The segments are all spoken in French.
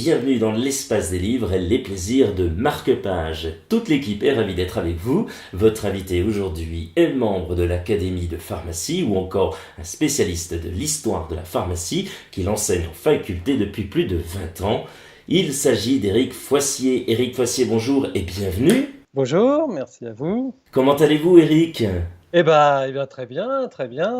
bienvenue dans l'espace des livres et les plaisirs de marque-page. Toute l'équipe est ravie d'être avec vous. Votre invité aujourd'hui est membre de l'Académie de pharmacie ou encore un spécialiste de l'histoire de la pharmacie qui l'enseigne en faculté depuis plus de 20 ans. Il s'agit d'Éric Foissier. Éric Foissier, bonjour et bienvenue. Bonjour, merci à vous. Comment allez-vous, Éric ? Eh ben, très bien, très bien.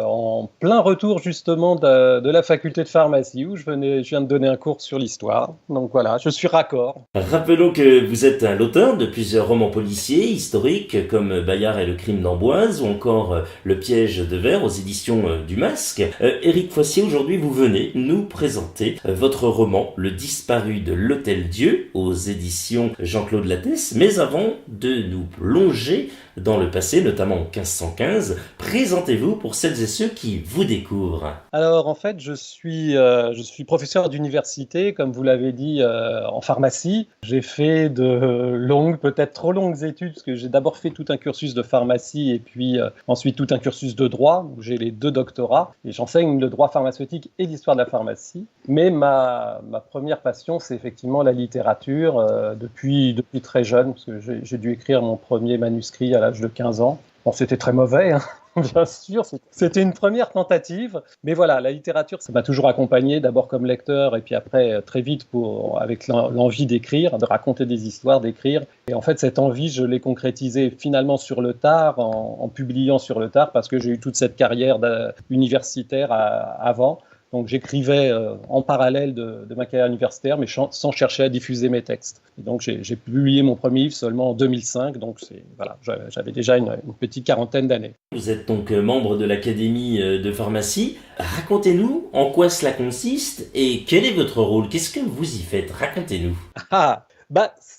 En plein retour justement de la faculté de pharmacie où je viens de donner un cours sur l'histoire. Donc voilà, je suis raccord. Rappelons que vous êtes l'auteur de plusieurs romans policiers, historiques, comme Bayard et le crime d'Amboise, ou encore Le piège de verre aux éditions du Masque. Éric Foissier, aujourd'hui vous venez nous présenter votre roman Le disparu de l'Hôtel-Dieu aux éditions Jean-Claude Lattès. Mais avant de nous plonger dans le passé, notamment en 1515, présentez-vous pour celles et ceux qui vous découvrent. Alors en fait, je suis professeur d'université, comme vous l'avez dit, en pharmacie. J'ai fait de longues, peut-être trop longues études, parce que j'ai d'abord fait tout un cursus de pharmacie et puis ensuite tout un cursus de droit, où j'ai les 2 doctorats. Et j'enseigne le droit pharmaceutique et l'histoire de la pharmacie. Mais ma première passion, c'est effectivement la littérature, depuis très jeune, parce que j'ai dû écrire mon premier manuscrit à l'âge de 15 ans. Bon, c'était très mauvais, hein, bien sûr, c'était une première tentative, mais voilà, la littérature, ça m'a toujours accompagné, d'abord comme lecteur, et puis après, très vite, avec l'envie d'écrire, de raconter des histoires, d'écrire. Et en fait, cette envie, je l'ai concrétisée finalement sur le tard, en publiant sur le tard, parce que j'ai eu toute cette carrière universitaire avant. Donc j'écrivais en parallèle de ma carrière universitaire, mais sans chercher à diffuser mes textes. Et donc j'ai publié mon premier livre seulement en 2005, donc voilà, j'avais déjà une petite quarantaine d'années. Vous êtes donc membre de l'Académie de pharmacie. Racontez-nous en quoi cela consiste et quel est votre rôle. Qu'est-ce que vous y faites ? Racontez-nous.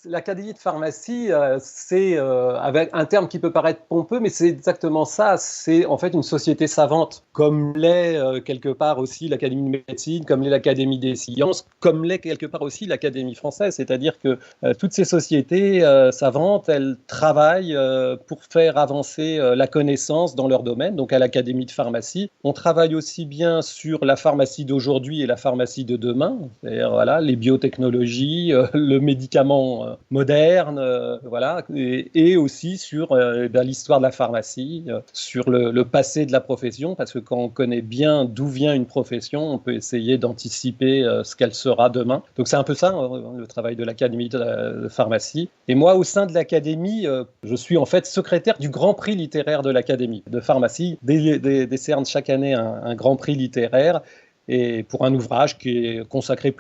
L'Académie de pharmacie, c'est avec un terme qui peut paraître pompeux, mais c'est exactement ça. C'est en fait une société savante, comme l'est quelque part aussi l'Académie de médecine, comme l'est l'Académie des sciences, comme l'est quelque part aussi l'Académie française. C'est-à-dire que toutes ces sociétés savantes, elles travaillent pour faire avancer la connaissance dans leur domaine. Donc à l'Académie de pharmacie, on travaille aussi bien sur la pharmacie d'aujourd'hui et la pharmacie de demain, c'est-à-dire voilà, les biotechnologies, le médicament moderne, voilà, et aussi sur l'histoire de la pharmacie, sur le passé de la profession, parce que quand on connaît bien d'où vient une profession, on peut essayer d'anticiper ce qu'elle sera demain. Donc c'est un peu ça, le travail de l'Académie de pharmacie. Et moi, au sein de l'Académie, je suis en fait secrétaire du Grand Prix littéraire de l'Académie de pharmacie, décerne chaque année un Grand Prix littéraire, et pour un ouvrage qui est consacré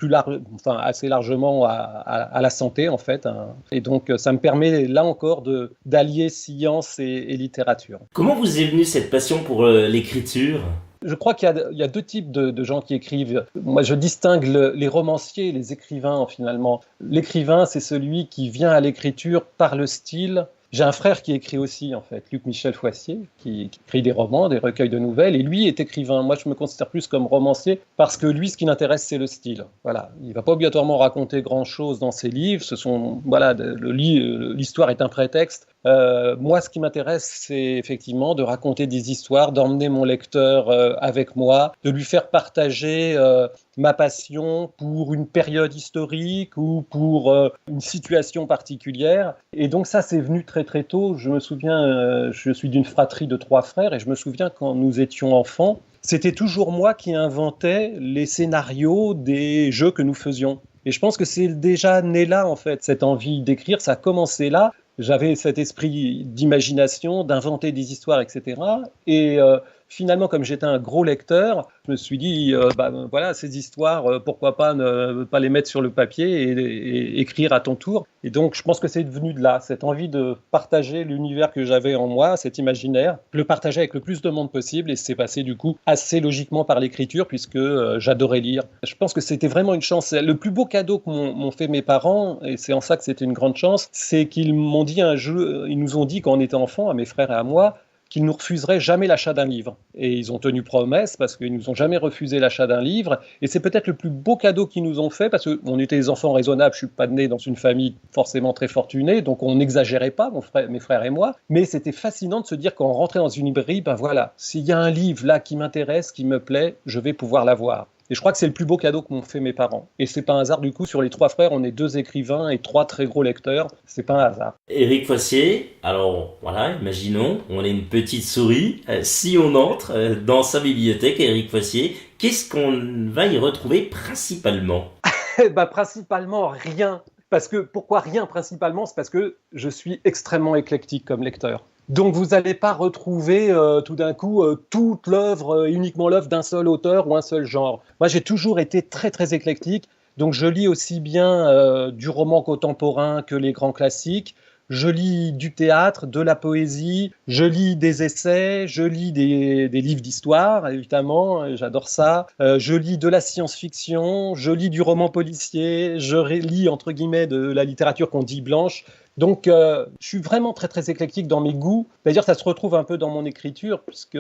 assez largement à la santé en fait. Et donc ça me permet là encore d'allier science et littérature. Comment vous est venue cette passion pour l'écriture ? Je crois qu'il y a 2 types de gens qui écrivent. Moi, je distingue les romanciers et les écrivains finalement. L'écrivain, c'est celui qui vient à l'écriture par le style. J'ai un frère qui écrit aussi, en fait, Luc-Michel Foissier, qui écrit des romans, des recueils de nouvelles, et lui est écrivain. Moi, je me considère plus comme romancier, parce que lui, ce qui l'intéresse, c'est le style. Voilà. Il ne va pas obligatoirement raconter grand-chose dans ses livres. L'histoire est un prétexte. Moi, ce qui m'intéresse, c'est effectivement de raconter des histoires, d'emmener mon lecteur avec moi, de lui faire partager ma passion pour une période historique ou pour une situation particulière. Et donc ça, c'est venu très très tôt. Je me souviens, je suis d'une fratrie de 3 frères, et je me souviens quand nous étions enfants, c'était toujours moi qui inventais les scénarios des jeux que nous faisions. Et je pense que c'est déjà né là, en fait, cette envie d'écrire, ça a commencé là. J'avais cet esprit d'imagination, d'inventer des histoires, etc. Et finalement, comme j'étais un gros lecteur, je me suis dit, voilà, ces histoires, pourquoi pas ne pas les mettre sur le papier et écrire à ton tour. Et donc, je pense que c'est venu de là, cette envie de partager l'univers que j'avais en moi, cet imaginaire, le partager avec le plus de monde possible. Et c'est passé du coup assez logiquement par l'écriture, puisque j'adorais lire. Je pense que c'était vraiment une chance. Le plus beau cadeau que m'ont fait mes parents, et c'est en ça que c'était une grande chance, c'est qu'ils m'ont dit ils nous ont dit quand on était enfants, à mes frères et à moi, qu'ils nous refuseraient jamais l'achat d'un livre. Et ils ont tenu promesse parce qu'ils nous ont jamais refusé l'achat d'un livre. Et c'est peut-être le plus beau cadeau qu'ils nous ont fait parce qu'on était des enfants raisonnables. Je suis pas né dans une famille forcément très fortunée, donc on n'exagérait pas, mes frères et moi. Mais c'était fascinant de se dire quand on rentrait dans une librairie, ben voilà, s'il y a un livre là qui m'intéresse, qui me plaît, je vais pouvoir l'avoir. Et je crois que c'est le plus beau cadeau que m'ont fait mes parents. Et c'est pas un hasard, du coup, sur les 3 frères, on est 2 écrivains et 3 très gros lecteurs. C'est pas un hasard. Éric Fossier, alors voilà, imaginons, on est une petite souris. Si on entre dans sa bibliothèque, Éric Fossier, qu'est-ce qu'on va y retrouver principalement? Principalement rien. Pourquoi rien principalement? C'est parce que je suis extrêmement éclectique comme lecteur. Donc vous n'allez pas retrouver tout d'un coup toute l'œuvre, uniquement l'œuvre d'un seul auteur ou un seul genre. Moi j'ai toujours été très très éclectique, donc je lis aussi bien du roman contemporain que les grands classiques. Je lis du théâtre, de la poésie, je lis des essais, je lis des livres d'histoire, évidemment, j'adore ça. Je lis de la science-fiction, je lis du roman policier, je lis, entre guillemets, de la littérature qu'on dit blanche. Donc, je suis vraiment très, très éclectique dans mes goûts. D'ailleurs, ça se retrouve un peu dans mon écriture, puisque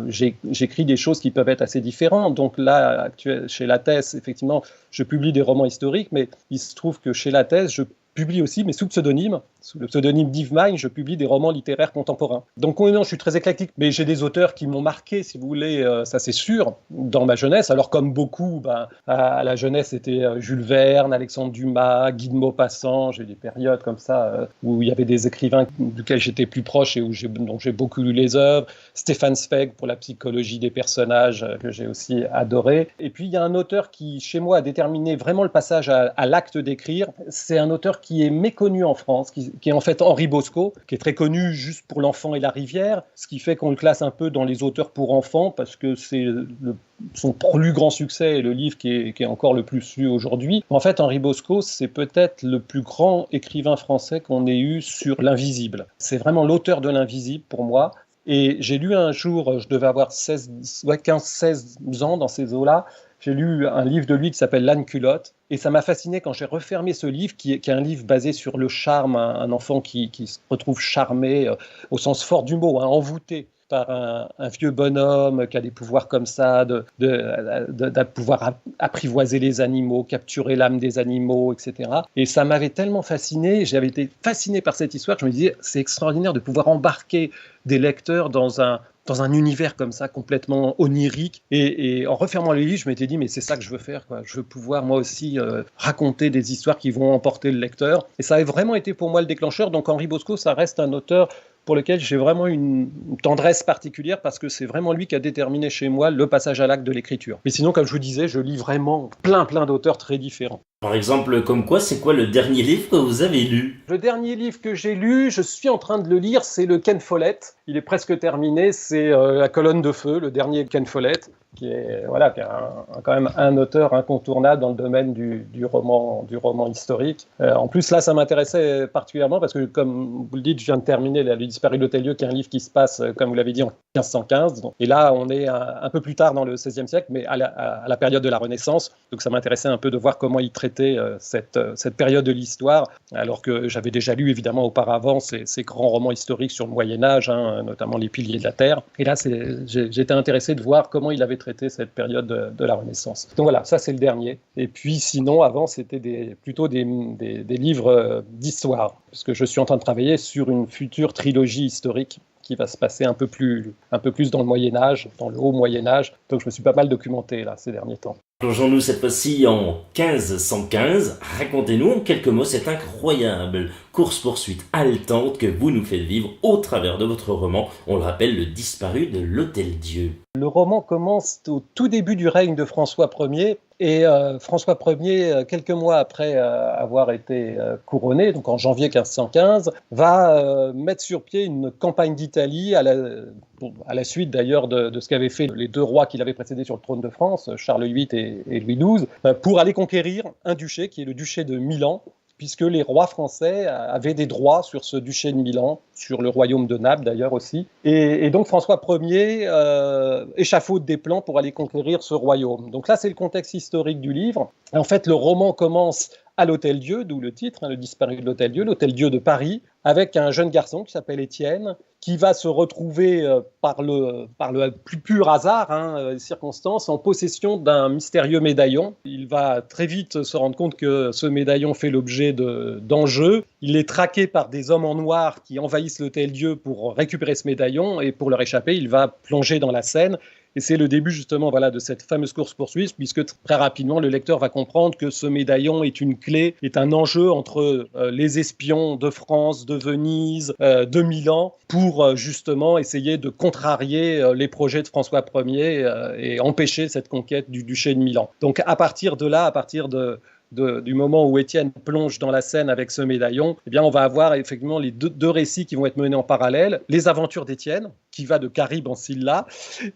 j'écris des choses qui peuvent être assez différentes. Donc là, chez Lattès, effectivement, je publie des romans historiques, mais il se trouve que chez Lattès, je publie aussi, mais sous pseudonyme. Sous le pseudonyme d'Yves Magne, je publie des romans littéraires contemporains. Donc oui, non, je suis très éclectique, mais j'ai des auteurs qui m'ont marqué, si vous voulez, ça c'est sûr, dans ma jeunesse. Alors comme beaucoup, à la jeunesse, c'était Jules Verne, Alexandre Dumas, Guy de Maupassant. J'ai des périodes comme ça où il y avait des écrivains duquel j'étais plus proche et dont j'ai beaucoup lu les œuvres. Stéphane Zweig pour la psychologie des personnages, que j'ai aussi adoré. Et puis il y a un auteur qui, chez moi, a déterminé vraiment le passage à l'acte d'écrire. C'est un auteur qui est méconnu en France, qui est en fait Henri Bosco, qui est très connu juste pour L'Enfant et la rivière, ce qui fait qu'on le classe un peu dans les auteurs pour enfants, parce que c'est son plus grand succès et le livre qui est encore le plus lu aujourd'hui. En fait, Henri Bosco, c'est peut-être le plus grand écrivain français qu'on ait eu sur l'invisible. C'est vraiment l'auteur de l'invisible pour moi. Et j'ai lu un jour, je devais avoir 15-16 ans dans ces eaux-là, j'ai lu un livre de lui qui s'appelle L'âne culotte, et ça m'a fasciné quand j'ai refermé ce livre, qui est un livre basé sur le charme, un enfant qui se retrouve charmé, au sens fort du mot, envoûté par un vieux bonhomme qui a des pouvoirs comme ça, de pouvoir apprivoiser les animaux, capturer l'âme des animaux, etc. Et ça m'avait tellement fasciné, j'avais été fasciné par cette histoire, que je me disais, c'est extraordinaire de pouvoir embarquer des lecteurs dans un univers comme ça, complètement onirique. Et en refermant les livres, je m'étais dit, mais c'est ça que je veux faire, quoi. Je veux pouvoir, moi aussi, raconter des histoires qui vont emporter le lecteur. Et ça a vraiment été pour moi le déclencheur. Donc Henri Bosco, ça reste un auteur pour lequel j'ai vraiment une tendresse particulière, parce que c'est vraiment lui qui a déterminé chez moi le passage à l'acte de l'écriture. Mais sinon, comme je vous disais, je lis vraiment plein d'auteurs très différents. Par exemple, comme quoi, c'est quoi le dernier livre que vous avez lu? Le dernier livre que j'ai lu, je suis en train de le lire, c'est le Ken Follett. Il est presque terminé, c'est La colonne de feu, le dernier Ken Follett, qui est quand même un auteur incontournable dans le domaine du roman historique. En plus, là, ça m'intéressait particulièrement parce que, comme vous le dites, je viens de terminer Les Disparus de l'Hôtel-Dieu, qui est un livre qui se passe, comme vous l'avez dit, en 1515. Et là, on est un peu plus tard dans le XVIe siècle, mais à la période de la Renaissance. Donc ça m'intéressait un peu de voir comment il traitait cette période de l'histoire, alors que j'avais déjà lu, évidemment, auparavant ces grands romans historiques sur le Moyen-Âge, notamment Les Piliers de la Terre. Et là, j'étais intéressé de voir comment il avait traité cette période de la Renaissance. Donc voilà, ça c'est le dernier. Et puis sinon, avant, c'était plutôt des livres d'histoire, parce que je suis en train de travailler sur une future trilogie historique qui va se passer un peu plus dans le Moyen-Âge, dans le haut Moyen-Âge. Donc je me suis pas mal documenté là, ces derniers temps. Plongeons-nous cette fois-ci en 1515. Racontez-nous en quelques mots cette incroyable course-poursuite haletante que vous nous faites vivre au travers de votre roman. On le rappelle, Le Disparu de l'Hôtel-Dieu. Le roman commence au tout début du règne de François Ier. Et François Ier, quelques mois après avoir été couronné, donc en janvier 1515, va mettre sur pied une campagne d'Italie à la suite d'ailleurs de ce qu'avaient fait les 2 rois qui l'avaient précédé sur le trône de France, Charles VIII et Louis XII, pour aller conquérir un duché qui est le duché de Milan, puisque les rois français avaient des droits sur ce duché de Milan, sur le royaume de Naples d'ailleurs aussi. Et donc François Ier échafaude des plans pour aller conquérir ce royaume. Donc là, c'est le contexte historique du livre. Et en fait, le roman commence à l'Hôtel-Dieu, d'où le titre, Le Disparu de l'Hôtel-Dieu de Paris, avec un jeune garçon qui s'appelle Étienne, qui va se retrouver par le plus pur hasard, circonstances, en possession d'un mystérieux médaillon. Il va très vite se rendre compte que ce médaillon fait l'objet d'enjeux. Il est traqué par des hommes en noir qui envahissent l'Hôtel-Dieu pour récupérer ce médaillon, et pour leur échapper, il va plonger dans la Seine. Et c'est le début justement de cette fameuse course-poursuite, puisque très rapidement, le lecteur va comprendre que ce médaillon est une clé, est un enjeu entre les espions de France, de Venise, de Milan, pour justement essayer de contrarier les projets de François Ier et empêcher cette conquête du duché de Milan. Donc à partir de là, du moment où Étienne plonge dans la Seine avec ce médaillon, eh bien, on va avoir effectivement les deux récits qui vont être menés en parallèle. Les aventures d'Étienne, qui va de Caribe en Scylla,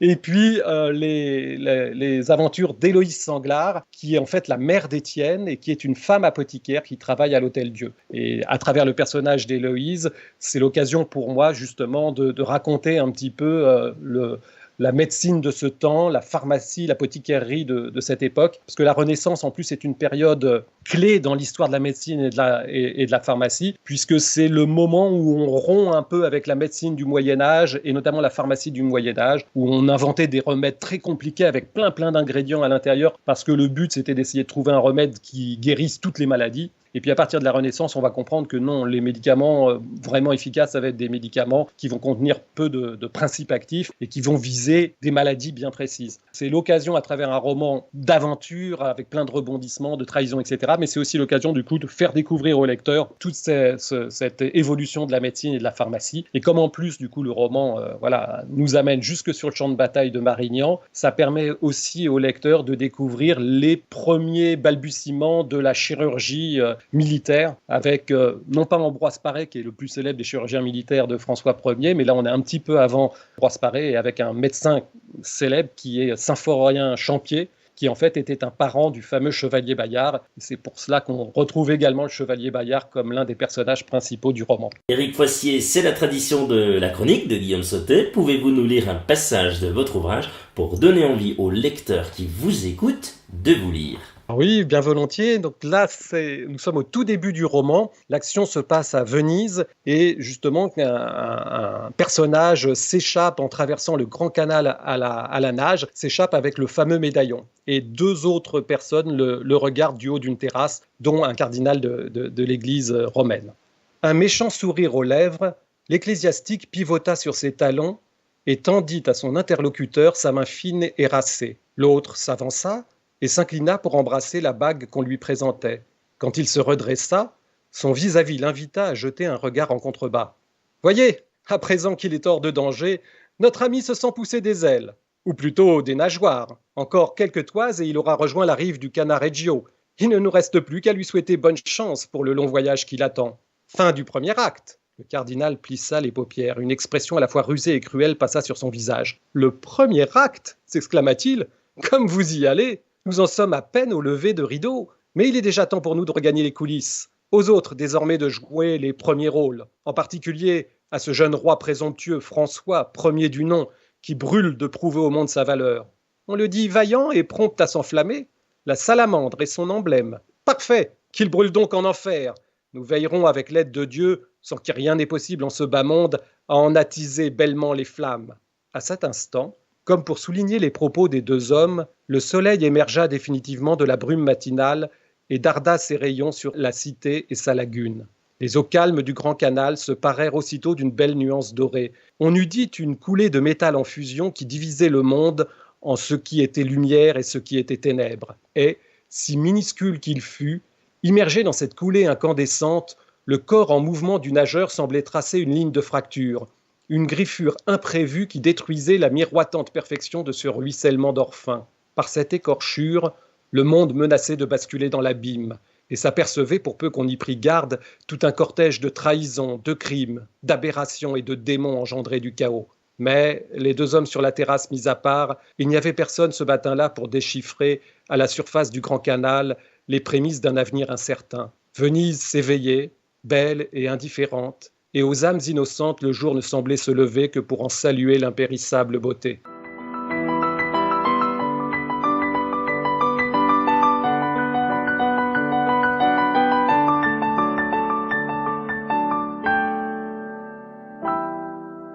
et puis les aventures d'Héloïse Sanglard, qui est en fait la mère d'Étienne et qui est une femme apothicaire qui travaille à l'Hôtel-Dieu. Et à travers le personnage d'Héloïse, c'est l'occasion pour moi justement de raconter un petit peu la médecine de ce temps, la pharmacie, l'apothicaillerie de cette époque, parce que la Renaissance, en plus, est une période clé dans l'histoire de la médecine et de la pharmacie, puisque c'est le moment où on rompt un peu avec la médecine du Moyen-Âge, et notamment la pharmacie du Moyen-Âge, où on inventait des remèdes très compliqués avec plein d'ingrédients à l'intérieur, parce que le but, c'était d'essayer de trouver un remède qui guérisse toutes les maladies. Et puis à partir de la Renaissance, on va comprendre que non, les médicaments vraiment efficaces, ça va être des médicaments qui vont contenir peu de principes actifs et qui vont viser des maladies bien précises. C'est l'occasion, à travers un roman d'aventure, avec plein de rebondissements, de trahisons, etc. Mais c'est aussi l'occasion du coup de faire découvrir au lecteur toute cette évolution de la médecine et de la pharmacie. Et comme en plus du coup le roman nous amène jusque sur le champ de bataille de Marignan, ça permet aussi au lecteur de découvrir les premiers balbutiements de la chirurgie militaire, avec non pas Ambroise Paré, qui est le plus célèbre des chirurgiens militaires de François Ier, mais là on est un petit peu avant Ambroise Paré, et avec un médecin célèbre qui est Symphorien Champier, qui en fait était un parent du fameux chevalier Bayard. Et c'est pour cela qu'on retrouve également le chevalier Bayard comme l'un des personnages principaux du roman. Éric Foissier, c'est la tradition de la chronique de Guillaume Sautet. Pouvez-vous nous lire un passage de votre ouvrage pour donner envie aux lecteurs qui vous écoutent de vous lire? Oui, bien volontiers. Donc là, nous sommes au tout début du roman. L'action se passe à Venise et justement, un personnage s'échappe en traversant le Grand Canal à la nage, s'échappe avec le fameux médaillon. Et deux autres personnes le regardent du haut d'une terrasse, dont un cardinal de l'église romaine. Un méchant sourire aux lèvres, l'ecclésiastique pivota sur ses talons et tendit à son interlocuteur sa main fine et racée. L'autre s'avança et s'inclina pour embrasser la bague qu'on lui présentait. Quand il se redressa, son vis-à-vis l'invita à jeter un regard en contrebas. « Voyez, à présent qu'il est hors de danger, notre ami se sent pousser des ailes, ou plutôt des nageoires. Encore quelques toises et il aura rejoint la rive du Cannaregio. Il ne nous reste plus qu'à lui souhaiter bonne chance pour le long voyage qui l'attend. Fin du premier acte. » Le cardinal plissa les paupières. Une expression à la fois rusée et cruelle passa sur son visage. « Le premier acte » s'exclama-t-il. « Comme vous y allez ! Nous en sommes à peine au lever de rideau, mais il est déjà temps pour nous de regagner les coulisses. Aux autres désormais de jouer les premiers rôles, en particulier à ce jeune roi présomptueux François, premier du nom, qui brûle de prouver au monde sa valeur. On le dit vaillant et prompt à s'enflammer. La salamandre est son emblème. Parfait, qu'il brûle donc en enfer. Nous veillerons avec l'aide de Dieu, sans qu'il rien n'est possible en ce bas monde, à en attiser bellement les flammes. À cet instant, comme pour souligner les propos des deux hommes, le soleil émergea définitivement de la brume matinale et darda ses rayons sur la cité et sa lagune. Les eaux calmes du grand canal se parèrent aussitôt d'une belle nuance dorée. On eût dit une coulée de métal en fusion qui divisait le monde en ce qui était lumière et ce qui était ténèbres. Et, si minuscule qu'il fût, immergé dans cette coulée incandescente, le corps en mouvement du nageur semblait tracer une ligne de fracture, une griffure imprévue qui détruisait la miroitante perfection de ce ruissellement d'or fin. Par cette écorchure, le monde menaçait de basculer dans l'abîme, et s'apercevait, pour peu qu'on y prît garde, tout un cortège de trahisons, de crimes, d'aberrations et de démons engendrés du chaos. Mais, les deux hommes sur la terrasse mis à part, il n'y avait personne ce matin-là pour déchiffrer, à la surface du grand canal, les prémices d'un avenir incertain. Venise s'éveillait, belle et indifférente, et aux âmes innocentes le jour ne semblait se lever que pour en saluer l'impérissable beauté.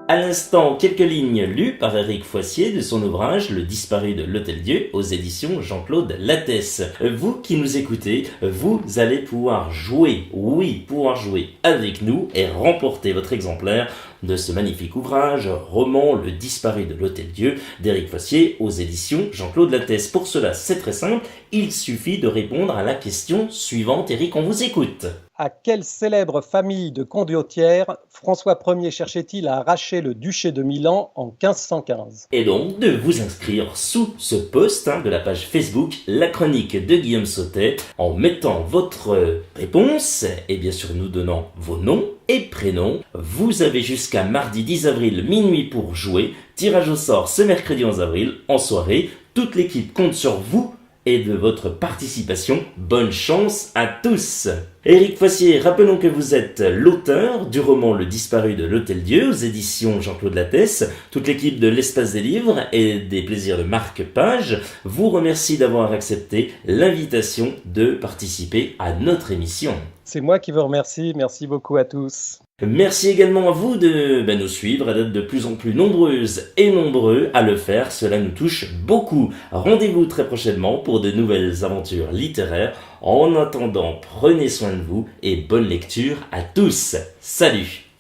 Alain l'instant, quelques lignes lues par Éric Foissier de son ouvrage Le disparu de l'Hôtel-Dieu aux éditions Jean-Claude Lattès. Vous qui nous écoutez, vous allez pouvoir jouer, oui, pouvoir jouer avec nous et remporter votre exemplaire de ce magnifique ouvrage, roman Le disparu de l'Hôtel-Dieu d'Éric Foissier aux éditions Jean-Claude Lattès. Pour cela, c'est très simple, il suffit de répondre à la question suivante. Éric, on vous écoute. À quelle célèbre famille de condottières François Ier cherchait-il à arracher le duché de Milan en 1515 ? Et donc de vous inscrire sous ce post de la page Facebook La Chronique de Guillaume Sautet en mettant votre réponse et bien sûr nous donnant vos noms et prénoms. Vous avez jusqu'à mardi 10 avril minuit pour jouer. Tirage au sort ce mercredi 11 avril en soirée. Toute l'équipe compte sur vous et de votre participation. Bonne chance à tous. Éric Foissier, rappelons que vous êtes l'auteur du roman Le disparu de l'Hôtel-Dieu aux éditions Jean-Claude Lattès. Toute l'équipe de l'Espace des Livres et des Plaisirs de Marc Page vous remercie d'avoir accepté l'invitation de participer à notre émission. C'est moi qui vous remercie. Merci beaucoup à tous. Merci également à vous de nous suivre et d'être de plus en plus nombreuses et nombreux à le faire. Cela nous touche beaucoup. Rendez-vous très prochainement pour de nouvelles aventures littéraires. En attendant, prenez soin de vous et bonne lecture à tous. Salut!